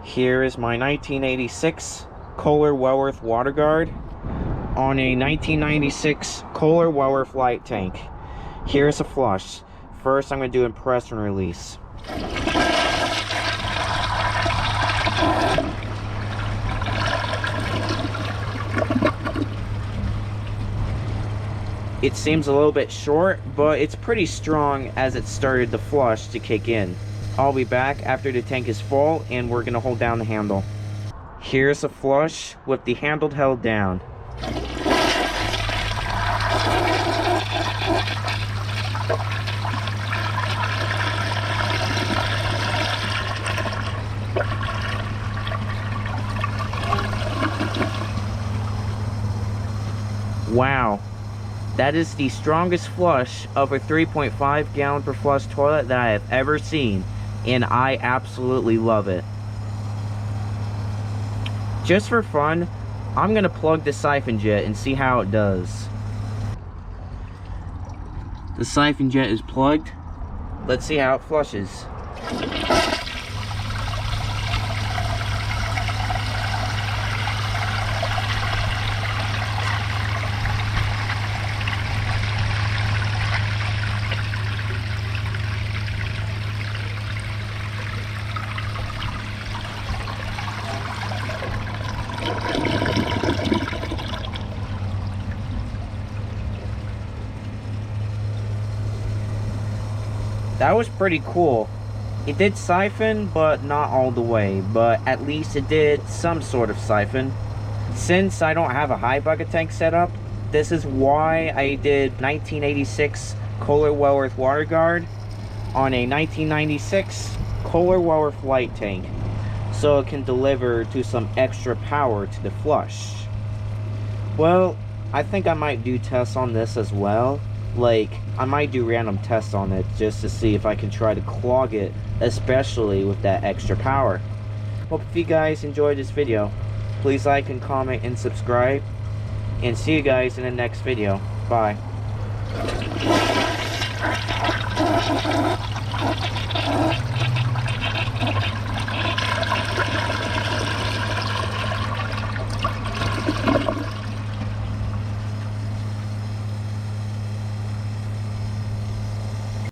Here is my 1986 Kohler Wellworth WaterGuard on a 1996 Kohler Wellworth light tank. Here's a flush. First, I'm going to do a press and release. It seems a little bit short, but it's pretty strong as it started the flush to kick in. I'll be back after the tank is full and we're going to hold down the handle. Here's a flush with the handle held down. Wow, that is the strongest flush of a 3.5 gallon per flush toilet that I have ever seen, and I absolutely love it. Just for fun, I'm gonna plug the siphon jet and see how it does. The siphon jet is plugged. Let's see how it flushes. That was pretty cool. It did siphon, but not all the way, but at least it did some sort of siphon. Since I don't have a high bucket tank set up, this is why I did 1986 Kohler Wellworth WaterGuard on a 1996 Kohler Wellworth light tank, so it can deliver to some extra power to the flush. Well, I think I might do tests on this as well. Like, I might do random tests on it just to see if I can try to clog it, especially with that extra power. Hope if you guys enjoyed this video, please like and comment and subscribe, and see you guys in the next video. Bye.